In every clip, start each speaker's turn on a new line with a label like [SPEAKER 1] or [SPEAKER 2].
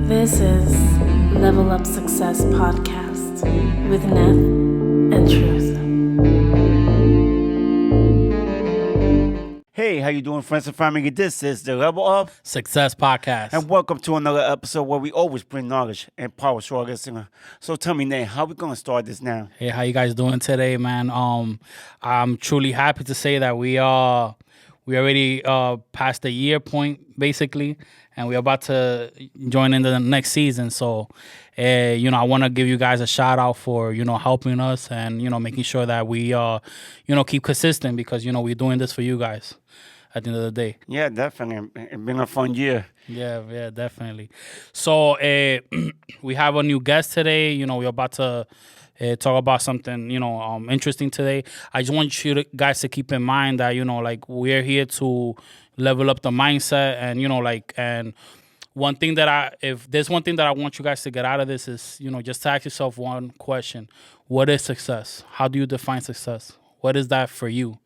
[SPEAKER 1] This is Level Up Success Podcast with Neth and Truth.
[SPEAKER 2] Hey, how you doing, friends and family? This is the Level Up
[SPEAKER 3] Success Podcast.
[SPEAKER 2] and welcome to another episode where we always bring knowledge and power to our listener. So tell me, Nate, how we gonna start this now?
[SPEAKER 3] Hey, how you guys doing today, man? I'm truly happy to say that we already passed the year point basically, and we're about to join into the next season. So, I want to give you guys a shout out for helping us and making sure that we keep consistent because we're doing this for you guys. At the end of the day.
[SPEAKER 2] Yeah, definitely. It's been a fun year.
[SPEAKER 3] Yeah, definitely. So we have a new guest today. We're about to talk about something, interesting today. I just want you guys to keep in mind that, we're here to level up the mindset and, and if there's one thing that I want you guys to get out of this is, just to ask yourself one question. What is success? How do you define success? What is that for you?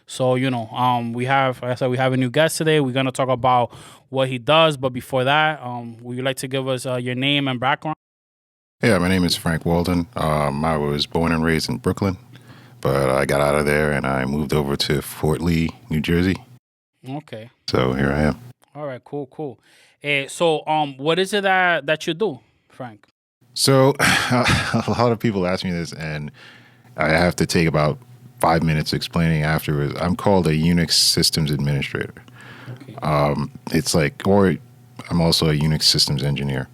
[SPEAKER 3] So, we have, like I said, we have a new guest today. We're going to talk about what he does. But before that, would you like to give us your name and background?
[SPEAKER 4] Yeah, my name is Frank Walden. I was born and raised in Brooklyn, but I got out of there and I moved over to Fort Lee, New Jersey.
[SPEAKER 3] Okay.
[SPEAKER 4] So here I am.
[SPEAKER 3] All right, cool. So, what is it that you do, Frank?
[SPEAKER 4] So a lot of people ask me this, and I have to take about 5 minutes explaining afterwards. I'm called a Unix systems administrator.
[SPEAKER 3] Okay.
[SPEAKER 4] I'm also a Unix systems engineer.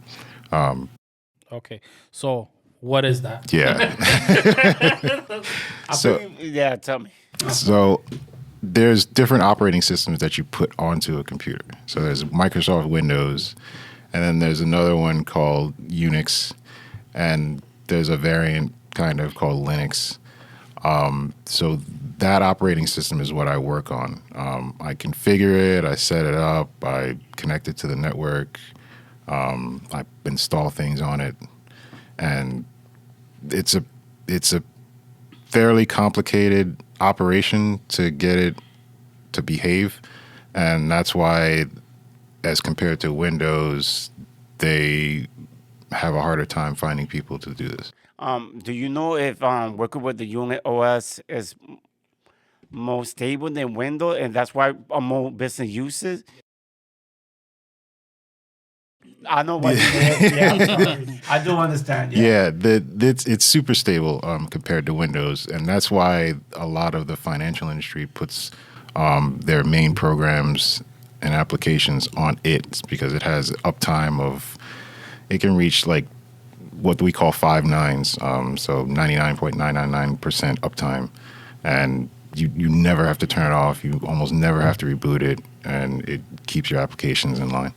[SPEAKER 3] Okay. So what is that?
[SPEAKER 4] Yeah.
[SPEAKER 2] Yeah, tell me.
[SPEAKER 4] So there's different operating systems that you put onto a computer. So there's Microsoft Windows, and then there's another one called Unix, and there's a variant kind of called Linux. So that operating system is what I work on. I configure it, I set it up, I connect it to the network, I install things on it, and it's a fairly complicated operation to get it to behave, and that's why, as compared to Windows, they have a harder time finding people to do this.
[SPEAKER 2] Do you know if working with the Unix OS is more stable than Windows, and that's why more business uses? I know what you mean. Yeah, I'm sorry. I do understand.
[SPEAKER 4] Yeah, it's super stable compared to Windows, and that's why a lot of the financial industry puts their main programs and applications on it, because it has uptime it can reach like what we call 5 nines, so 99.999% uptime, and you never have to turn it off. You almost never have to reboot it, and it keeps your applications in line.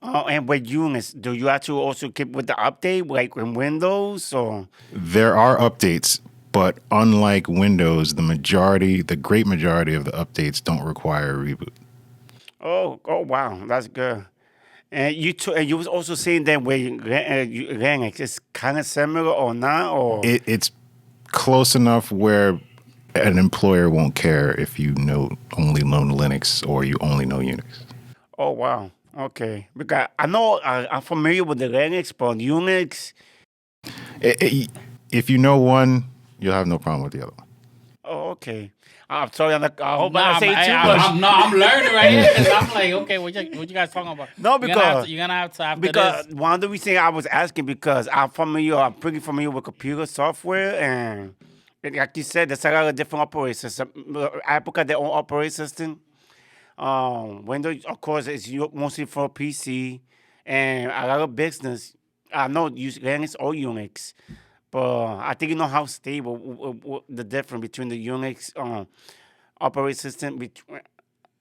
[SPEAKER 2] And with Unix, do you have to also keep with the update, like in Windows, or?
[SPEAKER 4] There are updates, but unlike Windows, the great majority of the updates don't require a reboot.
[SPEAKER 2] Oh, wow, that's good. And you was also saying that with Linux, it's kind of similar or not, or?
[SPEAKER 4] It's close enough where an employer won't care if you only know Linux or you only know Unix.
[SPEAKER 2] Oh, wow. Okay. Because I know I'm familiar with the Linux, but Unix.
[SPEAKER 4] If you know one, you'll have no problem with the other one.
[SPEAKER 2] Oh, okay. I'm sorry. I hope
[SPEAKER 3] Nah,
[SPEAKER 2] I say too much.
[SPEAKER 3] I'm learning right here. 'Cause I'm like, okay, what you guys talking about?
[SPEAKER 2] No, because
[SPEAKER 3] you're gonna have to after
[SPEAKER 2] because
[SPEAKER 3] this.
[SPEAKER 2] one of the reasons I was asking, because I'm pretty familiar with computer software, and like you said, there's a lot of different operating systems. Apple got their own operating system. Windows, of course, is mostly for PC, and a lot of business. I know use Linux or Unix, but I think you know how stable the difference between the Unix operating system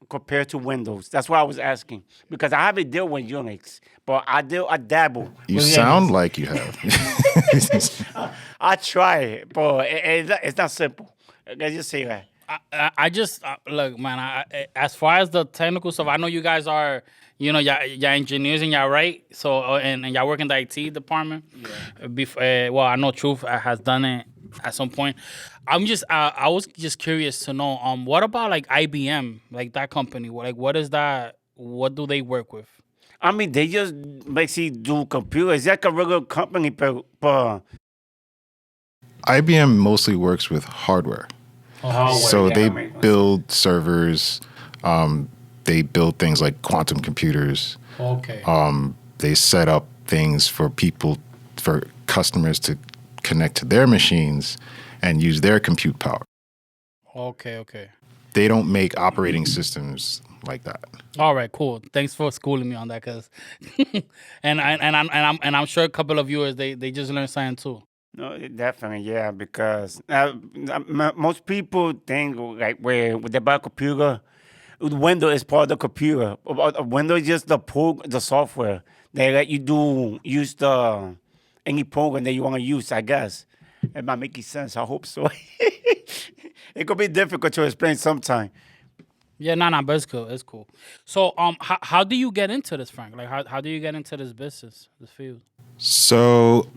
[SPEAKER 2] compared to Windows. That's why I was asking, because I haven't dealt with Unix, but I dabble.
[SPEAKER 4] You
[SPEAKER 2] with
[SPEAKER 4] sound
[SPEAKER 2] Linux.
[SPEAKER 4] like you have.
[SPEAKER 2] I try it, but it's not simple. Let's just say that.
[SPEAKER 3] I just look, man. As far as the technical stuff, I know you guys are, y'all engineers and y'all right. So and y'all work in the IT department. Yeah. Well, I know Truth has done it at some point. I was just curious to know, what about like IBM, like that company? Like, what is that? What do they work with?
[SPEAKER 2] I mean, they just basically do computers. It's like a regular company, but
[SPEAKER 4] IBM mostly works with hardware. So they build servers. They build things like quantum computers.
[SPEAKER 3] Okay.
[SPEAKER 4] They set up things for customers to connect to their machines and use their compute power.
[SPEAKER 3] Okay.
[SPEAKER 4] They don't make operating systems like that.
[SPEAKER 3] All right, cool. Thanks for schooling me on that, cause, I'm sure a couple of viewers they just learned something too.
[SPEAKER 2] no, definitely, yeah. Because most people think like where with the buy computer, Windows is part of the computer. Windows is just the software. They let you use the any program that you want to use. I guess it might make sense. I hope so. It could be difficult to explain sometime.
[SPEAKER 3] Yeah, no, but it's cool. It's cool. So, how do you get into this, Frank? Like, how do you get into this business, this field?
[SPEAKER 4] So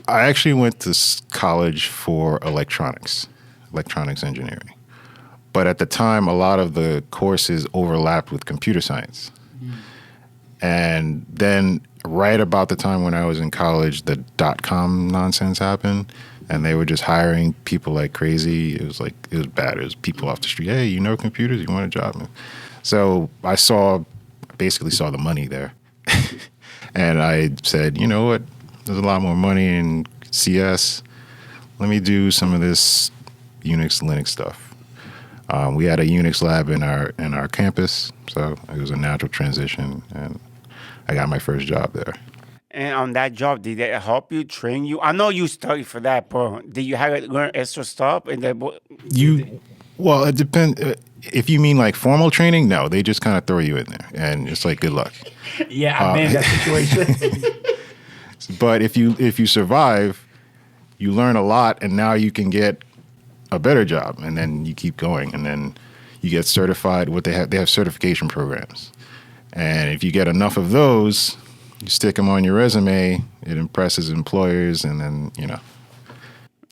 [SPEAKER 4] I actually went to college for electronics engineering. But at the time, a lot of the courses overlapped with computer science. And then right about the time when I was in college, the .com nonsense happened. And they were just hiring people like crazy. It was bad. It was people off the street. Hey, you know computers? You want a job? So I basically saw the money there. And I said, you know what? There's a lot more money in CS. Let me do some of this Unix, Linux stuff. We had a Unix lab in our campus, so it was a natural transition, and I got my first job there.
[SPEAKER 2] And on that job, did they help you, train you? I know you studied for that, but did you have to learn extra stuff? And
[SPEAKER 4] Well, it depends. If you mean like formal training, no, they just kind of throw you in there, and it's like good luck.
[SPEAKER 3] Yeah, I've been in that situation.
[SPEAKER 4] But if you survive, you learn a lot, and now you can get a better job, and then you keep going, and then you get certified. They have certification programs, and if you get enough of those, you stick them on your resume. It impresses employers, and then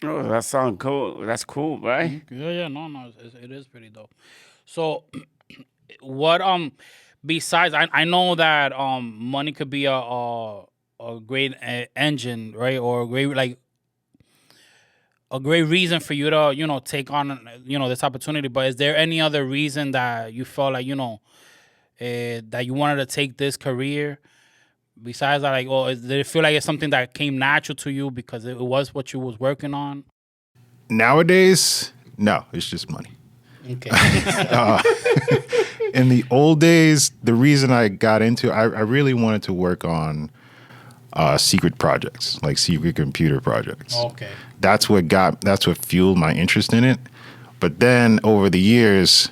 [SPEAKER 2] Oh, that sounds cool. That's cool, right?
[SPEAKER 3] Yeah, no, it is pretty dope. So, what besides, I know that money could be a great engine, right, or a great reason for you to take on this opportunity. But is there any other reason that you felt like that you wanted to take this career? Besides that, like, did it feel like it's something that came natural to you because it was what you was working on?
[SPEAKER 4] Nowadays, no, it's just money.
[SPEAKER 3] Okay.
[SPEAKER 4] In the old days, the reason I got into I really wanted to work on secret projects, like secret computer projects.
[SPEAKER 3] Okay.
[SPEAKER 4] That's what fueled my interest in it. But then over the years,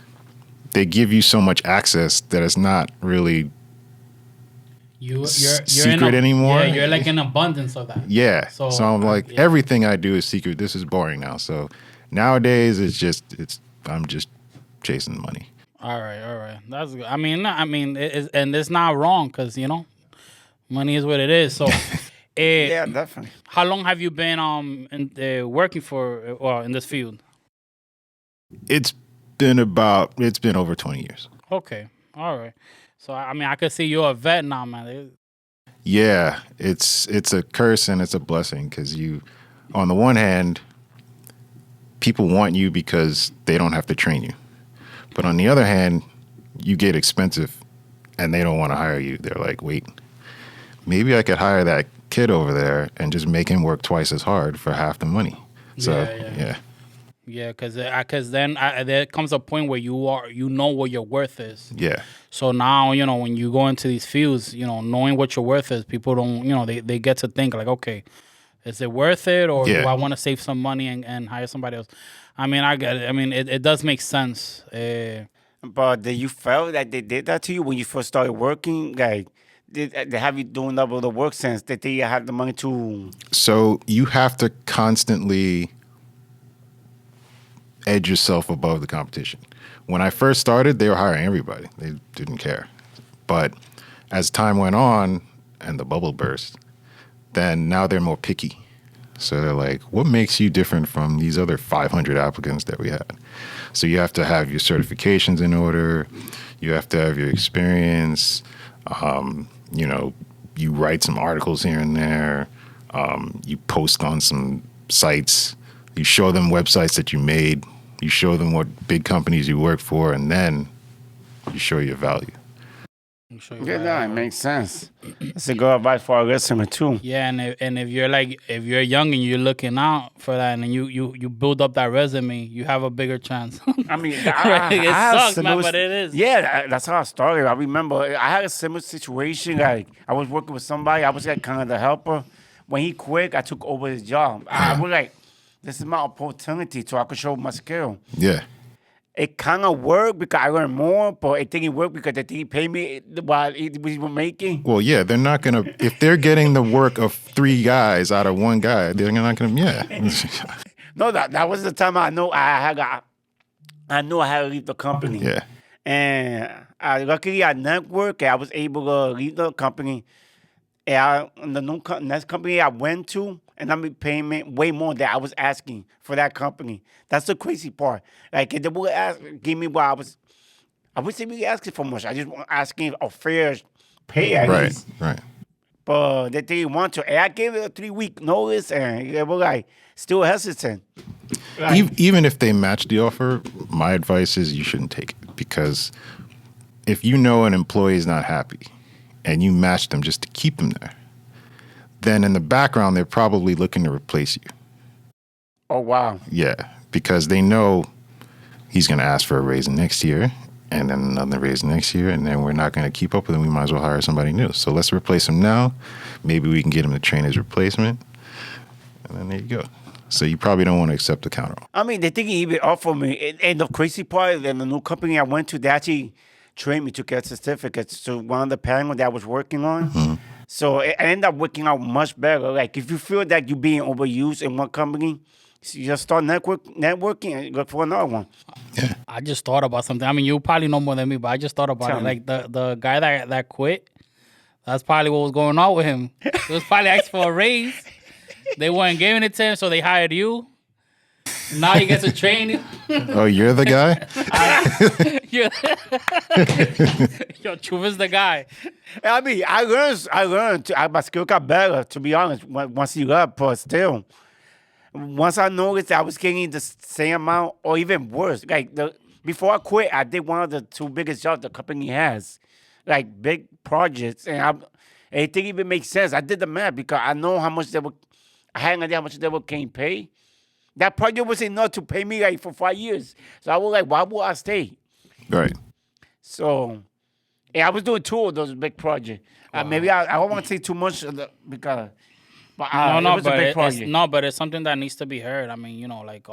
[SPEAKER 4] they give you so much access that it's not really
[SPEAKER 3] You're
[SPEAKER 4] secret anymore.
[SPEAKER 3] Yeah, you're like in abundance of that.
[SPEAKER 4] Yeah. So I'm like, everything I do is secret. This is boring now. So nowadays, I'm just chasing money.
[SPEAKER 3] All right. That's good. I mean, and it's not wrong because money is what it is. So,
[SPEAKER 2] Yeah, definitely.
[SPEAKER 3] how long have you been working in this field?
[SPEAKER 4] It's been over 20 years.
[SPEAKER 3] Okay, all right. So I could see you're a vet now, man.
[SPEAKER 4] Yeah, it's a curse and it's a blessing because on the one hand, people want you because they don't have to train you. But on the other hand, you get expensive and they don't want to hire you. They're like, wait, maybe I could hire that kid over there and just make him work twice as hard for half the money. So, yeah.
[SPEAKER 3] Yeah, because then there comes a point where you know what your worth is.
[SPEAKER 4] Yeah.
[SPEAKER 3] So now, when you go into these fields, knowing what your worth is, people don't, they get to think like, okay, is it worth it, or do I want to save some money and hire somebody else? I mean, I get it. I mean, it does make sense.
[SPEAKER 2] But did you feel that they did that to you when you first started working? Like, did they have you doing double the work since that they have the money to?
[SPEAKER 4] So you have to constantly edge yourself above the competition. When I first started, they were hiring everybody. They didn't care. But as time went on and the bubble burst, then now they're more picky. So they're like, what makes you different from these other 500 applicants that we had? So you have to have your certifications in order. You have to have your experience. You know, you write some articles here and there. You post on some sites. You show them websites that you made. You show them what big companies you work for, and then you show your value.
[SPEAKER 2] Yeah, no, it makes sense. That's a good advice for our listener too.
[SPEAKER 3] Yeah, and if you're young and you're looking out for that, and you build up that resume, you have a bigger chance.
[SPEAKER 2] I mean,
[SPEAKER 3] It
[SPEAKER 2] I
[SPEAKER 3] sucks,
[SPEAKER 2] similar,
[SPEAKER 3] man, but it is.
[SPEAKER 2] Yeah, that's how I started. I remember I had a similar situation. Like I was working with somebody. I was like kind of the helper. When he quit, I took over his job. I was like, this is my opportunity so I could show my skill.
[SPEAKER 4] Yeah.
[SPEAKER 2] It kind of worked because I learned more, but it didn't work because they didn't pay me what we were making.
[SPEAKER 4] Well, yeah, they're not going to, if they're getting the work of 3 guys out of 1 guy, they're not going to, yeah.
[SPEAKER 2] No, that was the time I knew I had to leave the company.
[SPEAKER 4] Yeah.
[SPEAKER 2] And luckily I networked and I was able to leave the company. And the next company I went to, and I'm paying me way more than I was asking for that company. That's the crazy part. Like if they would give me what I wasn't really asking for much. I just was asking a fair pay at least.
[SPEAKER 4] Right.
[SPEAKER 2] But they didn't want to. And I gave it a 3-week notice, and they were like still hesitant. Like,
[SPEAKER 4] Even if they match the offer, my advice is you shouldn't take it, because if you know an employee is not happy and you match them just to keep them there, then in the background they're probably looking to replace you.
[SPEAKER 2] oh wow.
[SPEAKER 4] Yeah, because they know he's going to ask for a raise next year, and then another raise next year, and then we're not going to keep up with him. We might as well hire somebody new. So let's replace him now. Maybe we can get him to train his replacement, and then there you go. So you probably don't want to accept the counter.
[SPEAKER 2] I mean, they think he even offered me. And the crazy part, then the new company I went to, they actually trained me to get certificates to one of the panels that I was working on.
[SPEAKER 4] Mm-hmm.
[SPEAKER 2] So it ended up working out much better. Like if you feel that you're being overused in one company, you just start networking and look for another one.
[SPEAKER 4] Yeah.
[SPEAKER 3] I just thought about something. I mean, you probably know more than me, but I just thought about
[SPEAKER 2] Tell
[SPEAKER 3] it.
[SPEAKER 2] me.
[SPEAKER 3] Like the guy that quit, that's probably what was going on with him. He was probably asking for a raise. They weren't giving it to him, so they hired you. Now he gets to train you.
[SPEAKER 4] Oh, you're the guy?
[SPEAKER 3] Yo, Truth is the guy.
[SPEAKER 2] I mean, I learned. My skill got better, to be honest, once you left, but still. Once I noticed that I was getting the same amount or even worse. Like, before I quit, I did one of the 2 biggest jobs the company has. Like, big projects. And it didn't even make sense. I did the math because I know how much I had an idea how much they were getting paid. That project was enough to pay me like for 5 years. So I was like, why would I stay?
[SPEAKER 4] Right.
[SPEAKER 2] So, yeah, I was doing 2 of those big projects. Maybe I don't want to say too much because, but it was a big project.
[SPEAKER 3] But it's something that needs to be heard. I mean, like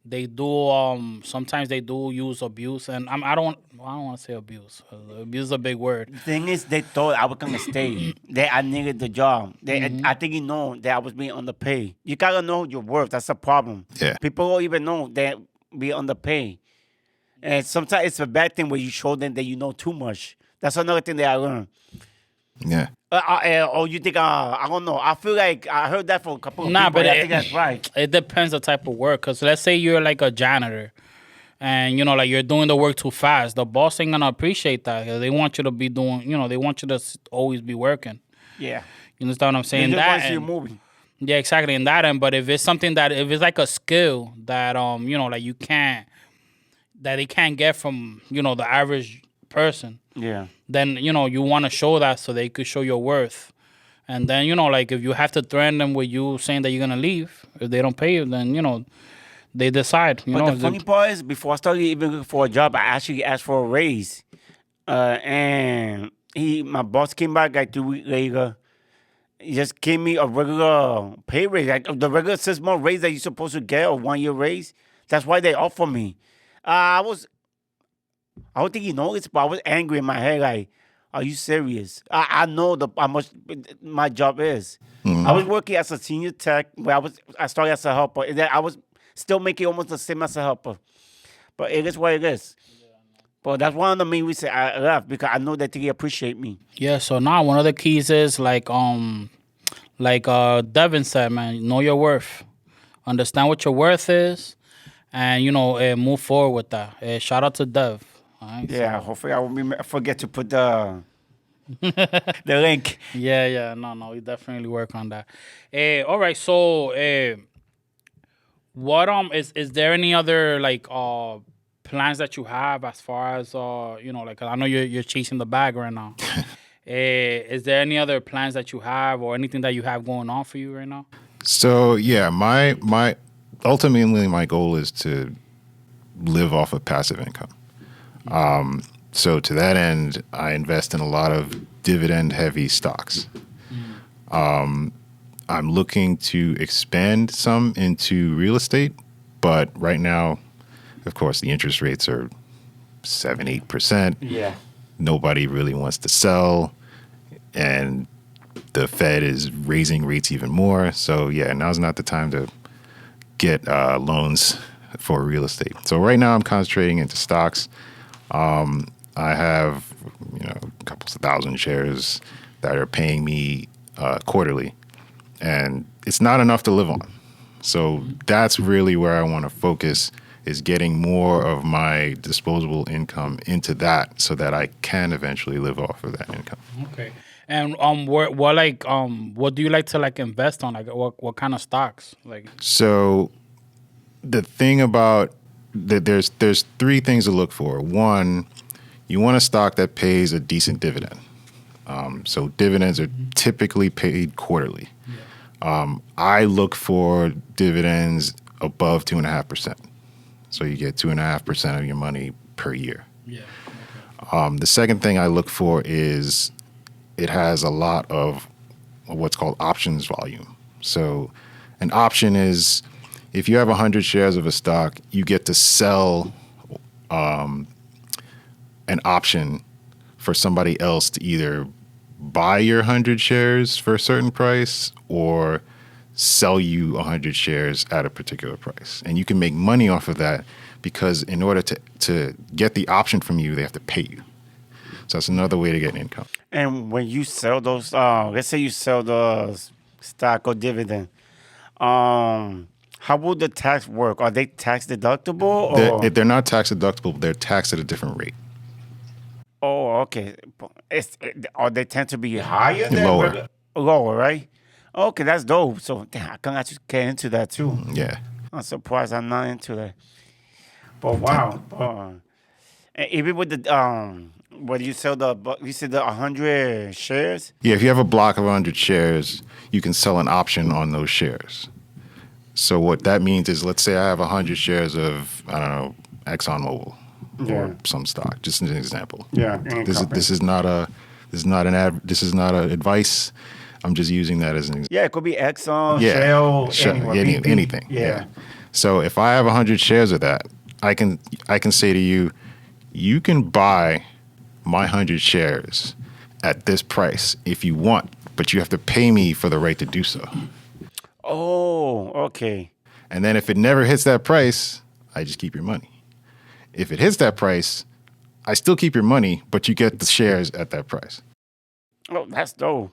[SPEAKER 3] they do sometimes they do use abuse, and I don't want to say abuse. Abuse is a big word.
[SPEAKER 2] The thing is, they thought I was gonna stay. I needed the job. I think you know that I was being underpaid. You gotta know your worth. That's a problem.
[SPEAKER 4] Yeah.
[SPEAKER 2] People don't even know that we underpaid. And sometimes it's a bad thing when you show them that you know too much. That's another thing that I learned.
[SPEAKER 4] Yeah.
[SPEAKER 2] Or you think, I don't know. I feel like I heard that from a couple of
[SPEAKER 3] Nah,
[SPEAKER 2] people.
[SPEAKER 3] but
[SPEAKER 2] I think that's right.
[SPEAKER 3] It depends the type of work. Because let's say you're like a janitor, and like you're doing the work too fast. The boss ain't gonna appreciate that. They want you to be doing. They want you to always be working.
[SPEAKER 2] Yeah.
[SPEAKER 3] You understand what I'm saying?
[SPEAKER 2] They just want to see you
[SPEAKER 3] and-
[SPEAKER 2] moving.
[SPEAKER 3] Yeah, exactly. In that end, but if it's something if it's like a skill that like you can't, that they can't get from the average person,
[SPEAKER 2] Yeah.
[SPEAKER 3] then you want to show that so they could show your worth. And then like if you have to threaten them with you saying that you're gonna leave if they don't pay you, then they decide.
[SPEAKER 2] But the funny part is, before I started even looking for a job, I actually asked for a raise, and my boss came back like 2 weeks later. He just gave me a regular pay raise, like the regular 6-month raise that you're supposed to get, or 1-year raise. That's why they offered me. I don't think he noticed, but I was angry in my head, like, are you serious? I know how much my job is.
[SPEAKER 4] Mm-hmm.
[SPEAKER 2] I was working as a senior tech, where I started as a helper, and then I was still making almost the same as a helper. But it is what it is. But that's one of the main reasons I left, because I know that they appreciate me.
[SPEAKER 3] Yeah. So now one of the keys is like Devin said, man, know your worth, understand what your worth is, and move forward with that. Shout out to Dev. All right,
[SPEAKER 2] Yeah, hopefully I won't forget to put the The link.
[SPEAKER 3] Yeah. No, we definitely work on that. All right. So, what is there any other like plans that you have as far as like I know you're chasing the bag right now. Is there any other plans that you have or anything that you have going on for you right now?
[SPEAKER 4] So yeah, my ultimately my goal is to live off of passive income. So to that end, I invest in a lot of dividend heavy stocks. I'm looking to expand some into real estate, but right now, of course, the interest rates are 7-8%.
[SPEAKER 2] Yeah.
[SPEAKER 4] Nobody really wants to sell, and the Fed is raising rates even more. So yeah, now's not the time to get loans for real estate. So right now I'm concentrating into stocks. I have a couple of thousand shares that are paying me quarterly, and it's not enough to live on. So that's really where I want to focus, is getting more of my disposable income into that so that I can eventually live off of that income.
[SPEAKER 3] Okay. And what do you like to like invest on? Like what kind of stocks? Like
[SPEAKER 4] So the thing about there's three things to look for. One, you want a stock that pays a decent dividend. So dividends are typically paid quarterly. I look for dividends above 2.5%. So you get 2.5% of your money per year.
[SPEAKER 3] yeah.
[SPEAKER 4] The second thing I look for is it has a lot of what's called options volume. So an option is if you have 100 shares of a stock, you get to sell an option for somebody else to either buy your 100 shares for a certain price or sell you 100 shares at a particular price. And you can make money off of that because in order to get the option from you, they have to pay you. So that's another way to get income.
[SPEAKER 2] And when you sell those, let's say you sell the stock or dividend, how would the tax work? Are they tax deductible? Or?
[SPEAKER 4] They're not tax deductible, they're taxed at a different rate.
[SPEAKER 2] Oh, okay. Or they tend to be higher?
[SPEAKER 4] Lower.
[SPEAKER 2] Lower, right? Okay, that's dope. So damn, I can actually get into that too.
[SPEAKER 4] Yeah.
[SPEAKER 2] I'm surprised I'm not into that. But wow. And even with the when you sell you said the 100 shares?
[SPEAKER 4] Yeah, if you have a block of 100 shares, you can sell an option on those shares. So what that means is, let's say I have 100 shares of, I don't know, ExxonMobil or some stock, just as an example.
[SPEAKER 2] Yeah.
[SPEAKER 4] This is not an advice. I'm just using that as an example.
[SPEAKER 2] Yeah, it could be Exxon, Shell, BP.
[SPEAKER 4] Anything. Yeah. So if I have 100 shares of that, I can say to you, you can buy my 100 shares at this price if you want, but you have to pay me for the right to do so.
[SPEAKER 2] Oh, okay.
[SPEAKER 4] And then if it never hits that price, I just keep your money. If it hits that price, I still keep your money, but you get the shares at that price.
[SPEAKER 2] Oh, that's dope.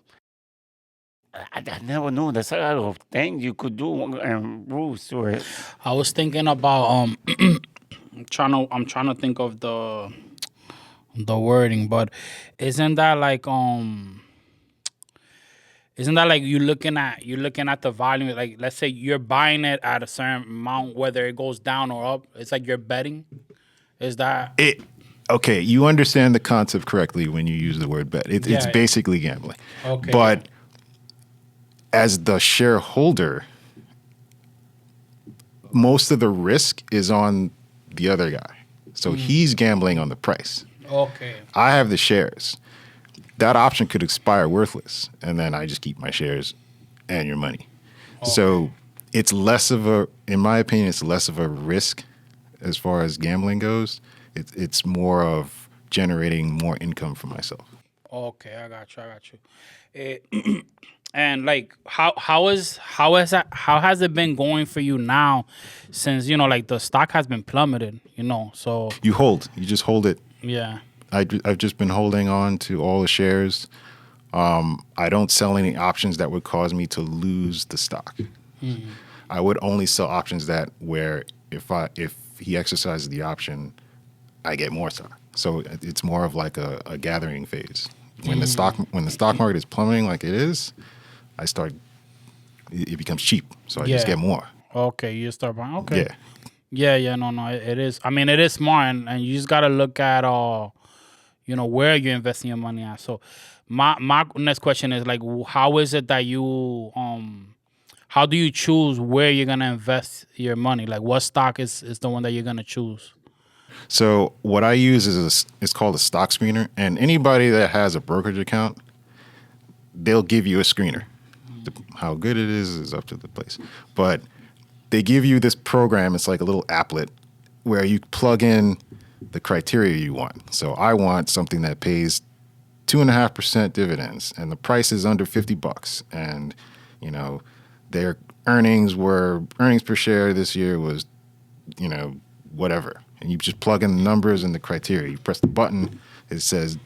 [SPEAKER 2] I never knew there's a lot of things you could do and rules to it.
[SPEAKER 3] I was thinking about I'm trying to think of the wording, but isn't that like you looking at the volume? Like, let's say you're buying it at a certain amount, whether it goes down or up. It's like you're betting. Is that
[SPEAKER 4] it? Okay, you understand the concept correctly when you use the word bet. It's basically gambling.
[SPEAKER 3] Okay.
[SPEAKER 4] But as the shareholder, most of the risk is on the other guy. So he's gambling on the price.
[SPEAKER 3] okay?
[SPEAKER 4] I have the shares. That option could expire worthless, and then I just keep my shares and your money.
[SPEAKER 3] Okay.
[SPEAKER 4] So it's less of in my opinion, it's less of a risk as far as gambling goes. It's more of generating more income for myself.
[SPEAKER 3] Okay, I got you. And like, how has it been going for you now, since like the stock has been plummeted, so
[SPEAKER 4] You just hold it.
[SPEAKER 3] yeah.
[SPEAKER 4] I've just been holding on to all the shares. I don't sell any options that would cause me to lose the stock. Mm-hmm. I would only sell options where if he exercises the option, I get more stock. So it's more of like a gathering phase when the stock market is plummeting like it is, it becomes cheap, so I just
[SPEAKER 3] Yeah.
[SPEAKER 4] get more.
[SPEAKER 3] Okay, you start buying. Okay.
[SPEAKER 4] Yeah.
[SPEAKER 3] Yeah, no, it is. I mean, it is smart, and you just gotta look at where you're investing your money at. So, my next question is like, how is it that you how do you choose where you're gonna invest your money? Like, what stock is the one that you're gonna choose?
[SPEAKER 4] So what I use is it's called a stock screener, and anybody that has a brokerage account, they'll give you a screener. How good it is up to the place, but they give you this program. It's like a little applet where you plug in the criteria you want. So I want something that pays 2.5% dividends, and the price is under $50, and their earnings per share this year was whatever, and you just plug in the numbers and the criteria. You press the button, it says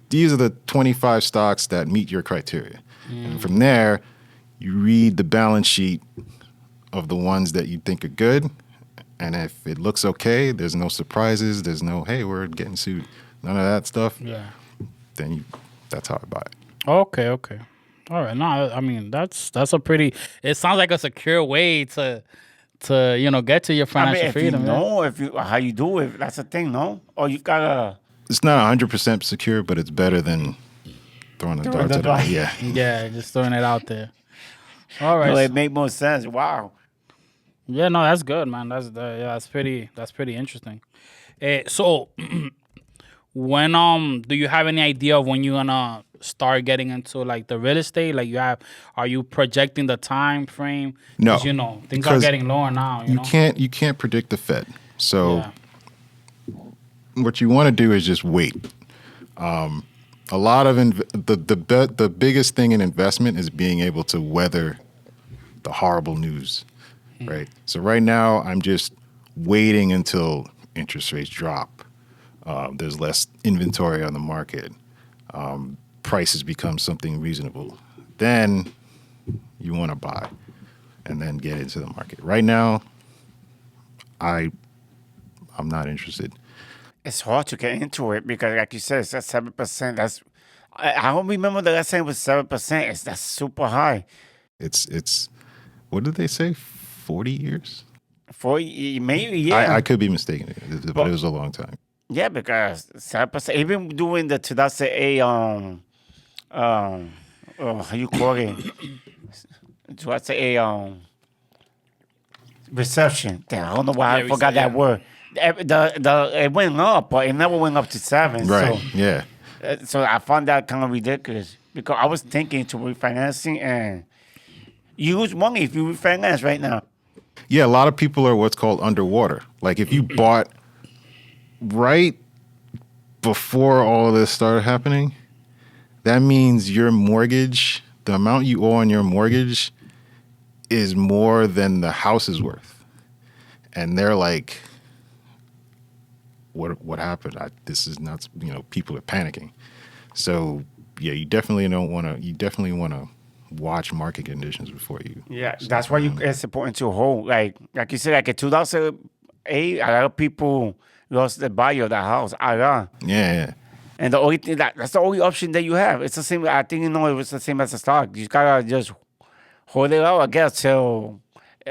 [SPEAKER 4] these are the 25 stocks that meet your criteria, and from there you read the balance sheet of the ones that you think are good, and if it looks okay, there's no surprises, there's no, hey, we're getting sued, none of that stuff.
[SPEAKER 3] Yeah.
[SPEAKER 4] Then that's how I buy it.
[SPEAKER 3] Okay. All right. No, I mean that's a pretty. It sounds like a secure way to get to your financial
[SPEAKER 2] if
[SPEAKER 3] freedom.
[SPEAKER 2] you know how you do it, that's the thing, no? Or you gotta.
[SPEAKER 4] It's not 100% secure, but it's better than throwing the darts at it. Yeah.
[SPEAKER 3] Yeah, just throwing it out there. All right.
[SPEAKER 2] No, it make more sense. Wow.
[SPEAKER 3] Yeah, no, that's good, man. That's pretty interesting. So when do you have any idea of when you're gonna start getting into like the real estate? Like are you projecting the time frame?
[SPEAKER 4] No.
[SPEAKER 3] 'Cause, things are
[SPEAKER 4] Because
[SPEAKER 3] getting lower now.
[SPEAKER 4] You can't predict the Fed. So
[SPEAKER 3] Yeah.
[SPEAKER 4] what you want to do is just wait. A lot of the biggest thing in investment is being able to weather the horrible news, right? So right now I'm just waiting until interest rates drop. There's less inventory on the market. Prices become something reasonable. Then you want to buy and then get into the market. Right now, I'm not interested.
[SPEAKER 2] It's hard to get into it because, like you said, it's at 7%. I don't remember the last time it was 7%. That's super high.
[SPEAKER 4] It's what did they say? 40 years?
[SPEAKER 2] Maybe, yeah.
[SPEAKER 4] I could be mistaken, but it was a long time.
[SPEAKER 2] Yeah, because 7%. Even during the 2008, how you call it? 2008, recession. Damn, I don't know why I forgot that word. It went up, but it never went up to 7.
[SPEAKER 4] Right.
[SPEAKER 2] So,
[SPEAKER 4] Yeah.
[SPEAKER 2] So I found that kind of ridiculous because I was thinking to refinancing and you lose money if you refinance right now.
[SPEAKER 4] Yeah, a lot of people are what's called underwater. Like if you bought right before all of this started happening, that means your mortgage, the amount you owe on your mortgage is more than the house is worth. And they're like, what happened? This is nuts. People are panicking. So yeah, you definitely want to watch market conditions before you.
[SPEAKER 2] Yeah, that's why it's important to hold. Like you said, like in 2008, a lot of people lost the value of the house. A lot.
[SPEAKER 4] Yeah.
[SPEAKER 2] And the only thing that's the only option that you have. It's the same. I think it was the same as the stock. You gotta just hold it out, I guess, till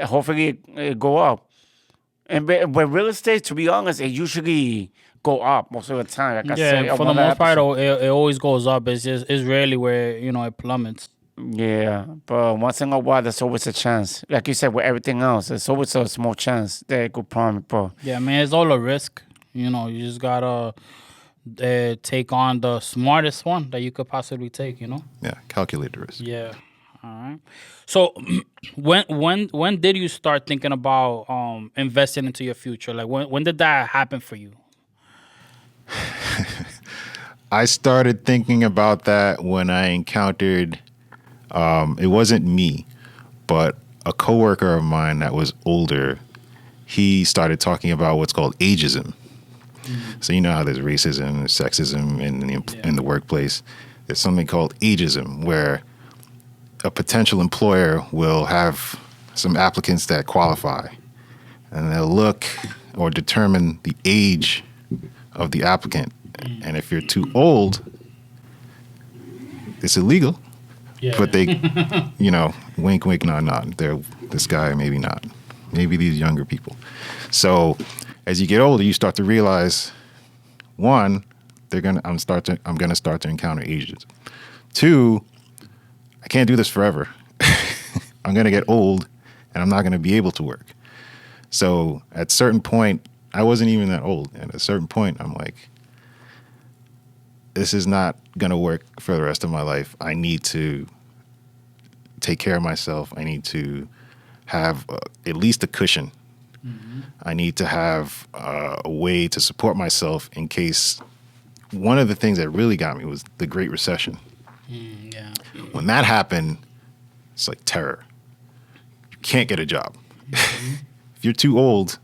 [SPEAKER 2] hopefully it go up. And with real estate, to be honest, it usually go up most of the time. Like I said,
[SPEAKER 3] for the most part, it always goes up. It's rarely where it plummets.
[SPEAKER 2] Yeah, but once in a while, there's always a chance. Like you said, with everything else, there's always a small chance that it could plummet. But
[SPEAKER 3] yeah, man, it's all a risk. You just gotta take on the smartest one that you could possibly take.
[SPEAKER 4] Yeah, calculate the risk.
[SPEAKER 3] Yeah. All right. So, when did you start thinking about investing into your future? Like when did that happen for you?
[SPEAKER 4] I started thinking about that when I encountered. It wasn't me, but a coworker of mine that was older. He started talking about what's called ageism. Mm-hmm. So you know how there's racism, there's sexism in the workplace. There's something called ageism where a potential employer will have some applicants that qualify, and they'll look or determine the age of the applicant. And if you're too old, it's illegal,
[SPEAKER 3] Yeah.
[SPEAKER 4] but they, wink, wink, nod, nod. They're this guy, maybe not. Maybe these younger people. So as you get older, you start to realize, one, I'm gonna start to encounter Asians. Two, I can't do this forever. I'm gonna get old, and I'm not gonna be able to work. So at a certain point, I wasn't even that old. And at a certain point, I'm like, this is not gonna work for the rest of my life. I need to take care of myself. I need to have at least a cushion. I need to have a way to support myself in case. One of the things that really got me was the Great Recession.
[SPEAKER 3] Yeah.
[SPEAKER 4] When that happened, it's like terror. You can't get a job. If you're too old,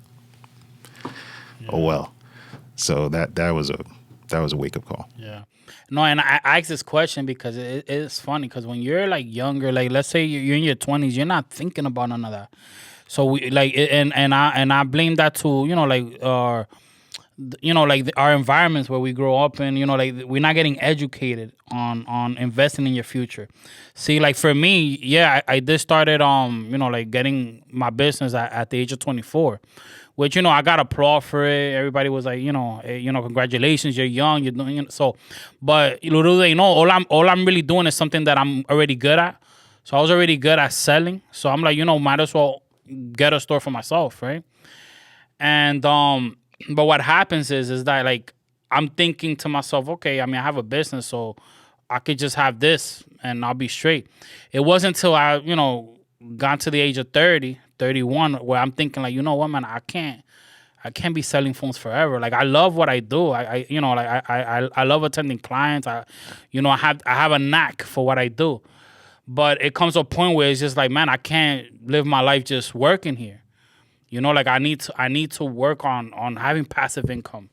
[SPEAKER 4] oh well. So that was a wake up call.
[SPEAKER 3] Yeah. No, and I ask this question because it's funny because when you're like younger, like let's say you're in your 20s, you're not thinking about none of that. So we like and I blame that to like our our environments where we grow up in. Like we're not getting educated on investing in your future. See, like for me, yeah, I just started like getting my business at the age of 24. Which I got applaud for it. Everybody was like, congratulations, you're young, you're doing so. But little do they know, all I'm really doing is something that I'm already good at. So I was already good at selling. So I'm like, might as well get a store for myself, right? And but what happens is that like I'm thinking to myself, okay, I mean I have a business, so I could just have this and I'll be straight. It wasn't until I, got to the age of 30, 31, where I'm thinking like, you know what, man, I can't be selling phones forever. Like I love what I do. I love attending clients. I have a knack for what I do. But it comes to a point where it's just like, man, I can't live my life just working here. Like I need to work on having passive income.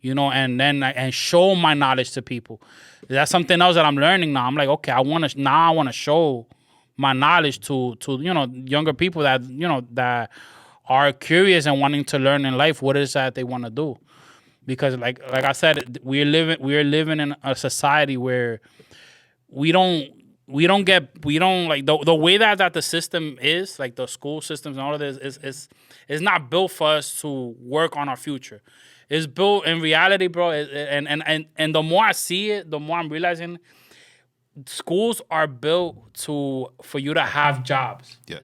[SPEAKER 3] And show my knowledge to people. That's something else that I'm learning now. I'm like, okay, I want to show my knowledge to younger people that that are curious and wanting to learn in life what is that they want to do. Because like I said, we're living in a society where we don't like the way that the system is, like the school systems and all of this is not built for us to work on our future. It's built in reality, bro. And the more I see it, the more I'm realizing schools are built for you to have jobs.
[SPEAKER 4] Yeah.